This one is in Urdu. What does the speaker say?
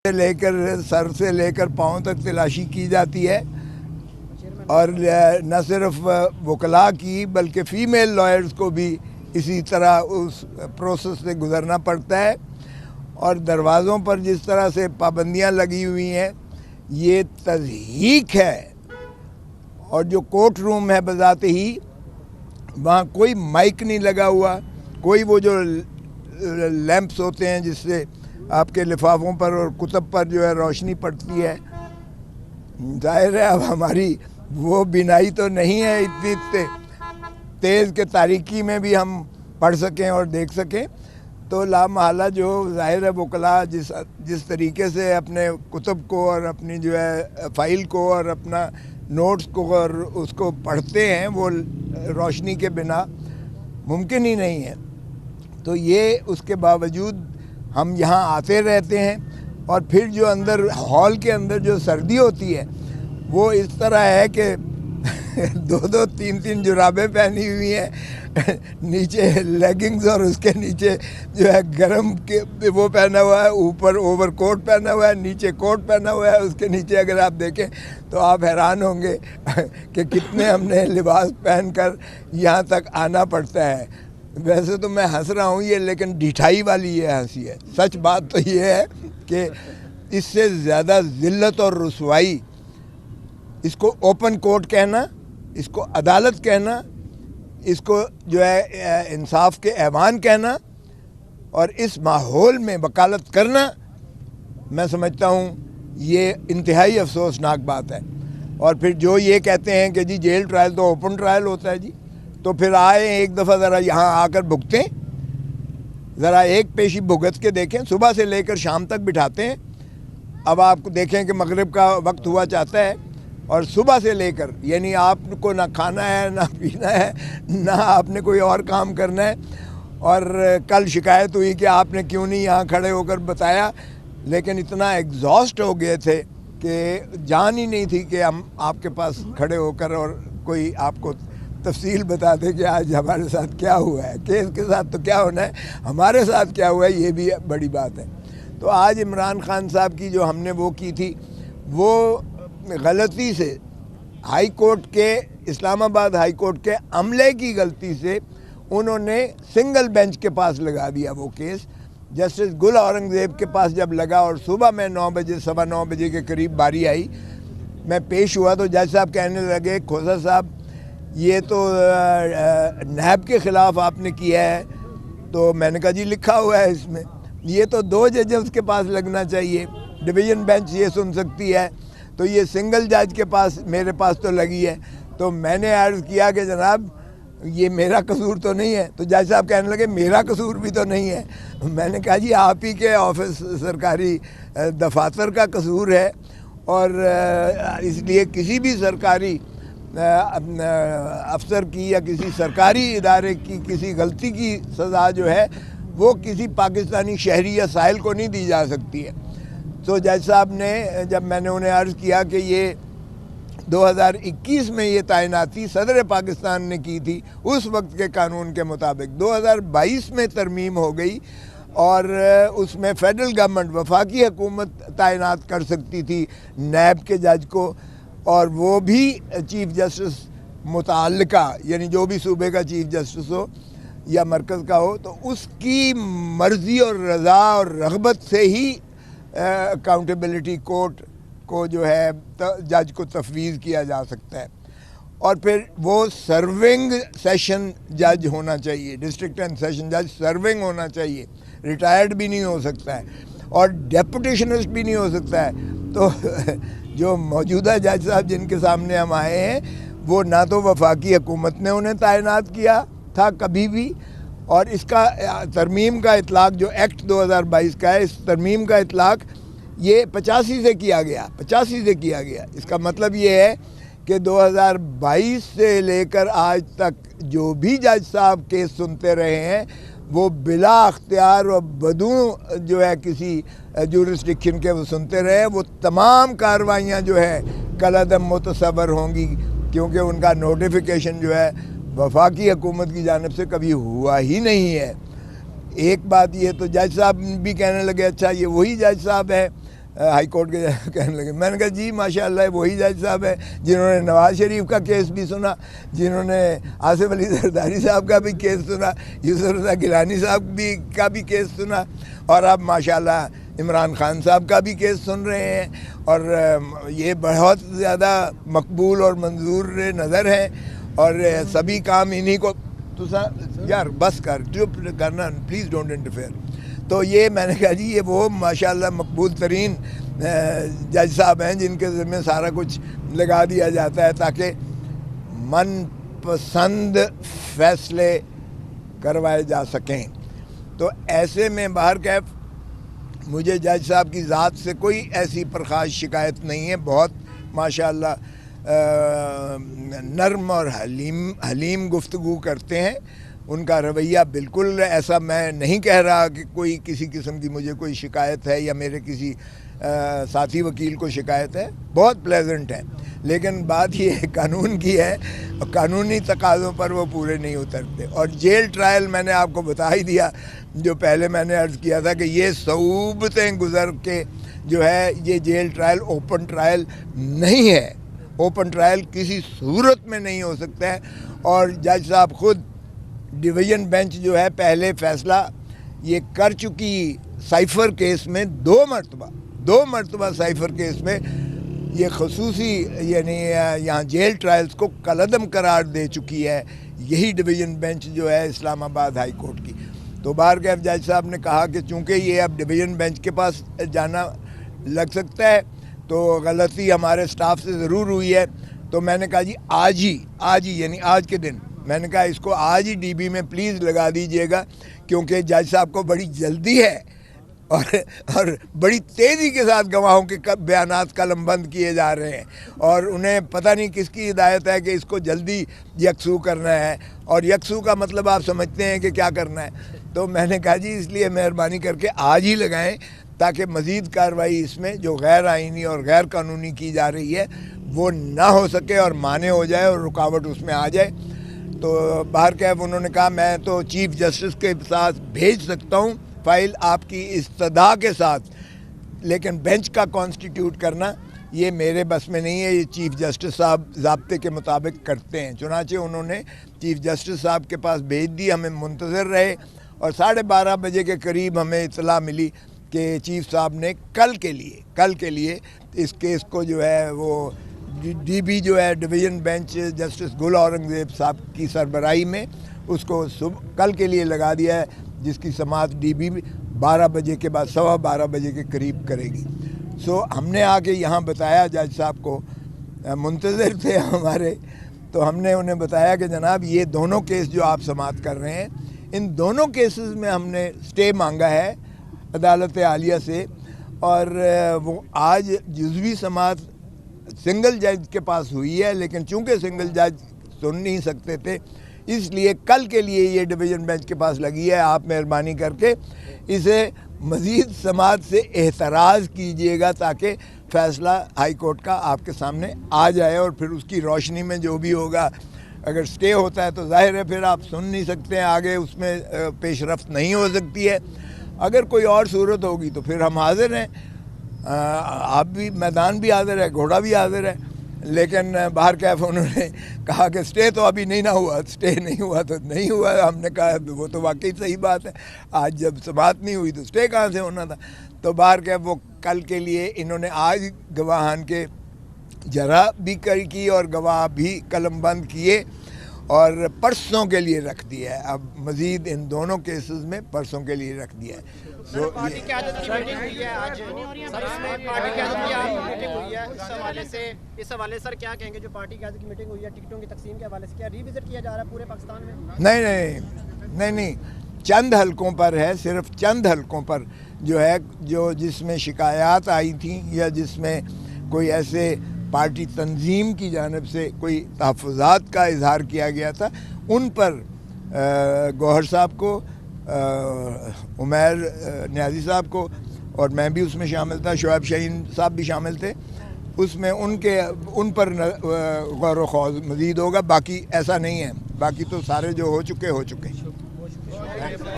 سے لے کر سر سے لے کر پاؤں تک تلاشی کی جاتی ہے، اور نہ صرف وکلاء کی بلکہ فیمیل لائرز کو بھی اسی طرح اس پروسیس سے گزرنا پڑتا ہے۔ اور دروازوں پر جس طرح سے پابندیاں لگی ہوئی ہیں یہ تضحیک ہے، اور جو کورٹ روم ہے بذات ہی وہاں کوئی مائک نہیں لگا ہوا، کوئی وہ جو لیمپس ہوتے ہیں جس سے آپ کے لفافوں پر اور کتب پر جو ہے روشنی پڑتی ہے۔ ظاہر ہے اب ہماری وہ بینائی تو نہیں ہے اتنی تیز کہ تاریکی میں بھی ہم پڑھ سکیں اور دیکھ سکیں، تو لامحالہ جو ظاہر ہے وکلاء جس طریقے سے اپنے کتب کو اور اپنی جو ہے فائل کو اور اپنا نوٹس کو اور اس کو پڑھتے ہیں وہ روشنی کے بنا ممکن ہی نہیں ہے۔ تو یہ اس کے باوجود ہم یہاں آتے رہتے ہیں، اور پھر جو اندر ہال کے اندر جو سردی ہوتی ہے وہ اس طرح ہے کہ دو تین جرابیں پہنی ہوئی ہیں، نیچے لیگنگز اور اس کے نیچے جو ہے گرم کے وہ پہنا ہوا ہے، اوپر اوور کوٹ پہنا ہوا ہے، نیچے کوٹ پہنا ہوا ہے، اس کے نیچے اگر آپ دیکھیں تو آپ حیران ہوں گے کہ کتنے ہم نے لباس پہن کر یہاں تک آنا پڑتا ہے۔ ویسے تو میں ہنس رہا ہوں یہ، لیکن ڈھٹائی والی یہ ہنسی ہے۔ سچ بات تو یہ ہے کہ اس سے زیادہ ذلت اور رسوائی، اس کو اوپن کورٹ کہنا، اس کو عدالت کہنا، اس کو جو ہے انصاف کے ایوان کہنا، اور اس ماحول میں وکالت کرنا، میں سمجھتا ہوں یہ انتہائی افسوسناک بات ہے۔ اور پھر جو یہ کہتے ہیں کہ جی جیل ٹرائل تو اوپن ٹرائل ہوتا ہے، جی تو پھر آئے ایک دفعہ ذرا یہاں آ کر بھگتیں، ذرا ایک پیشی بھگت کے دیکھیں، صبح سے لے کر شام تک بٹھاتے ہیں۔ اب آپ کو دیکھیں کہ مغرب کا وقت ہوا چاہتا ہے، اور صبح سے لے کر یعنی آپ کو نہ کھانا ہے نہ پینا ہے نہ آپ نے کوئی اور کام کرنا ہے۔ اور کل شکایت ہوئی کہ آپ نے کیوں نہیں یہاں کھڑے ہو کر بتایا، لیکن اتنا ایگزاسٹ ہو گئے تھے کہ جان ہی نہیں تھی کہ ہم آپ کے پاس کھڑے ہو کر اور کوئی آپ کو تفصیل بتا دے کہ آج ہمارے ساتھ کیا ہوا ہے۔ کیس کے ساتھ تو کیا ہونا ہے، ہمارے ساتھ کیا ہوا ہے یہ بھی بڑی بات ہے۔ تو آج عمران خان صاحب کی جو ہم نے وہ کی تھی، وہ غلطی سے ہائی کورٹ کے اسلام آباد ہائی کورٹ کے عملے کی غلطی سے انہوں نے سنگل بینچ کے پاس لگا دیا وہ کیس۔ جسٹس گل اورنگزیب کے پاس جب لگا اور صبح میں 9 بجے 9:15 بجے کے قریب باری آئی، میں پیش ہوا تو جج صاحب کہنے لگے کھوسا صاحب یہ تو نیب کے خلاف آپ نے کیا ہے۔ تو میں نے کہا جی لکھا ہوا ہے اس میں، یہ تو 2 ججز کے پاس لگنا چاہیے، ڈویژن بینچ یہ سن سکتی ہے، تو یہ سنگل جج کے پاس میرے پاس تو لگی ہے۔ تو میں نے عرض کیا کہ جناب یہ میرا قصور تو نہیں ہے، تو جج صاحب کہنے لگے میرا قصور بھی تو نہیں ہے۔ میں نے کہا جی آپ ہی کے آفس سرکاری دفاتر کا قصور ہے، اور اس لیے کسی بھی سرکاری افسر کی یا کسی سرکاری ادارے کی کسی غلطی کی سزا جو ہے وہ کسی پاکستانی شہری یا سائل کو نہیں دی جا سکتی ہے۔ تو جج صاحب نے جب میں نے انہیں عرض کیا کہ یہ 2021 میں یہ تعیناتی صدر پاکستان نے کی تھی اس وقت کے قانون کے مطابق، 2022 میں ترمیم ہو گئی، اور اس میں فیڈرل گورنمنٹ وفاقی حکومت تعینات کر سکتی تھی نیب کے جج کو، اور وہ بھی چیف جسٹس متعلقہ یعنی جو بھی صوبے کا چیف جسٹس ہو یا مرکز کا ہو، تو اس کی مرضی اور رضا اور رغبت سے ہی اکاؤنٹیبلٹی کورٹ کو جو ہے جج کو تفویض کیا جا سکتا ہے۔ اور پھر وہ سرونگ سیشن جج ہونا چاہیے، ڈسٹرکٹ اینڈ سیشن جج سرونگ ہونا چاہیے، ریٹائرڈ بھی نہیں ہو سکتا ہے، اور ڈیپوٹیشنسٹ بھی نہیں ہو سکتا ہے۔ تو جو موجودہ جج صاحب جن کے سامنے ہم آئے ہیں، وہ نہ تو وفاقی حکومت نے انہیں تعینات کیا تھا کبھی بھی، اور اس کا ترمیم کا اطلاق جو ایکٹ 2022 کا ہے، اس ترمیم کا اطلاق یہ 85 سے کیا گیا۔ اس کا مطلب یہ ہے کہ 2022 سے لے کر آج تک جو بھی جج صاحب کیس سنتے رہے ہیں وہ بلا اختیار و بدون جو ہے کسی جورسڈکشن کے وہ سنتے رہے، وہ تمام کارروائیاں جو ہے کالعدم متصور ہوں گی، کیونکہ ان کا نوٹیفیکیشن جو ہے وفاقی حکومت کی جانب سے کبھی ہوا ہی نہیں ہے۔ ایک بات یہ تو جج صاحب بھی کہنے لگے اچھا یہ وہی جج صاحب ہے ہائی کورٹ کے کہنے لگے. میں نے کہا جی ماشاءاللہ وہی جج صاحب ہیں جنہوں نے نواز شریف کا کیس بھی سنا, جنہوں نے آصف علی زرداری صاحب کا بھی کیس سنا, یوسف رضا گیلانی صاحب کا بھی کیس سنا, اور اب ماشاءاللہ عمران خان صاحب کا بھی کیس سن رہے ہیں, اور یہ بہت زیادہ مقبول اور منظور نظر ہیں, اور سبھی کام انہی کو. تو یار بس کر, چپ کرنا, پلیز ڈونٹ انٹرفیئر. تو یہ میں نے کہا جی یہ وہ ماشاءاللہ مقبول ترین جج صاحب ہیں جن کے ذمہ سارا کچھ لگا دیا جاتا ہے تاکہ من پسند فیصلے کروائے جا سکیں. تو ایسے میں بہرکیف مجھے جج صاحب کی ذات سے کوئی ایسی پرخاش شکایت نہیں ہے. بہت ماشاءاللہ نرم اور حلیم گفتگو کرتے ہیں. ان کا رویہ بالکل ایسا میں نہیں کہہ رہا کہ کوئی کسی قسم کی مجھے کوئی شکایت ہے یا میرے کسی ساتھی وکیل کو شکایت ہے. بہت پلیزنٹ ہے, لیکن بات یہ قانون کی ہے, قانونی تقاضوں پر وہ پورے نہیں اترتے. اور جیل ٹرائل میں نے آپ کو بتا ہی دیا, جو پہلے میں نے عرض کیا تھا کہ یہ صعوبتیں گزر کے جو ہے یہ جیل ٹرائل اوپن ٹرائل نہیں ہے. اوپن ٹرائل کسی صورت میں نہیں ہو سکتا ہے. اور جج صاحب خود ڈویژن بینچ جو ہے پہلے فیصلہ یہ کر چکی سائفر کیس میں دو مرتبہ سائفر کیس میں یہ خصوصی یعنی یہاں جیل ٹرائلز کو کالعدم قرار دے چکی ہے یہی ڈویژن بینچ جو ہے اسلام آباد ہائی کورٹ کی. تو بہرکیف جج صاحب نے کہا کہ چونکہ یہ اب ڈویژن بینچ کے پاس جانا لگ سکتا ہے تو غلطی ہمارے سٹاف سے ضرور ہوئی ہے. تو میں نے کہا جی آج ہی یعنی آج کے دن میں نے کہا اس کو آج ہی ڈی بی میں پلیز لگا دیجئے گا, کیونکہ جج صاحب کو بڑی جلدی ہے اور بڑی تیزی کے ساتھ گواہوں کے بیانات قلم بند کیے جا رہے ہیں, اور انہیں پتہ نہیں کس کی ہدایت ہے کہ اس کو جلدی یکسو کرنا ہے. اور یکسو کا مطلب آپ سمجھتے ہیں کہ کیا کرنا ہے. تو میں نے کہا جی اس لیے مہربانی کر کے آج ہی لگائیں تاکہ مزید کارروائی اس میں جو غیر آئینی اور غیر قانونی کی جا رہی ہے وہ نہ ہو سکے اور مانع ہو جائے اور رکاوٹ اس میں آ جائے. تو بہرکیف انہوں نے کہا میں تو چیف جسٹس کے ساتھ بھیج سکتا ہوں فائل آپ کی استدعا کے ساتھ, لیکن بینچ کا کانسٹیٹیوٹ کرنا یہ میرے بس میں نہیں ہے, یہ چیف جسٹس صاحب ضابطے کے مطابق کرتے ہیں. چنانچہ انہوں نے چیف جسٹس صاحب کے پاس بھیج دی, ہمیں منتظر رہے, اور 12:30 بجے کے قریب ہمیں اطلاع ملی کہ چیف صاحب نے کل کے لیے اس کیس کو جو ہے وہ ڈی بی جو ہے ڈویژن بینچ جسٹس گل اورنگزیب صاحب کی سربراہی میں اس کو کل کے لیے لگا دیا ہے, جس کی سماعت ڈی بی 12 بجے کے بعد 12:15 بجے کے قریب کرے گی. ہم نے آ کے یہاں بتایا جج صاحب کو, منتظر تھے ہمارے, تو ہم نے انہیں بتایا کہ جناب یہ دونوں کیس جو آپ سماعت کر رہے ہیں ان دونوں کیسز میں ہم نے سٹے مانگا ہے عدالت عالیہ سے, اور وہ آج جزوی سماعت سنگل جج کے پاس ہوئی ہے, لیکن چونکہ سنگل جج سن نہیں سکتے تھے اس لیے کل کے لیے یہ ڈویژن بینچ کے پاس لگی ہے. آپ مہربانی کر کے اسے مزید سماعت سے احتراز کیجئے گا تاکہ فیصلہ ہائی کورٹ کا آپ کے سامنے آ جائے, اور پھر اس کی روشنی میں جو بھی ہوگا, اگر سٹے ہوتا ہے تو ظاہر ہے پھر آپ سن نہیں سکتے ہیں, آگے اس میں پیش رفت نہیں ہو سکتی ہے. اگر کوئی اور صورت ہوگی تو پھر ہم حاضر ہیں, آپ بھی, میدان بھی حاضر ہے, گھوڑا بھی حاضر ہے. لیکن بہرکیف انہوں نے کہا کہ سٹے تو ابھی نہیں ہوا, سٹے نہیں ہوا تو نہیں ہوا. ہم نے کہا وہ تو واقعی صحیح بات ہے, آج جب سماعت نہیں ہوئی تو سٹے کہاں سے ہونا تھا. تو بہرکیف وہ کل کے لیے انہوں نے آج گواہان کے جرح بھی کی اور گواہ بھی قلم بند کیے اور پرسوں کے لیے رکھ دیا ہے. اب مزید ان دونوں کیسز میں پرسوں کے لیے رکھ دیا ہے. پارٹی قیادت کی میٹنگ ہوئی ہے آج, سر اس میں پارٹی قیادت کی میٹنگ ہوئی ہے, اس حوالے سر کیا کہیں گے جو پارٹی قیادت کی میٹنگ ہوئی ہے ٹکٹوں کی تقسیم کے حوالے سے, کیا ری وزٹ کیا جا رہا ہے پورے پاکستان میں؟ نہیں, چند حلقوں پر ہے, صرف چند حلقوں پر جو ہے جس میں شکایات آئی تھیں یا جس میں کوئی ایسے پارٹی تنظیم کی جانب سے کوئی تحفظات کا اظہار کیا گیا تھا, ان پر گوہر صاحب کو, عمیر نیازی صاحب کو, اور میں بھی اس میں شامل تھا, شعیب شاہین صاحب بھی شامل تھے, اس میں ان پر غور و خوض مزید ہوگا. باقی ایسا نہیں ہے, باقی تو سارے جو ہو چکے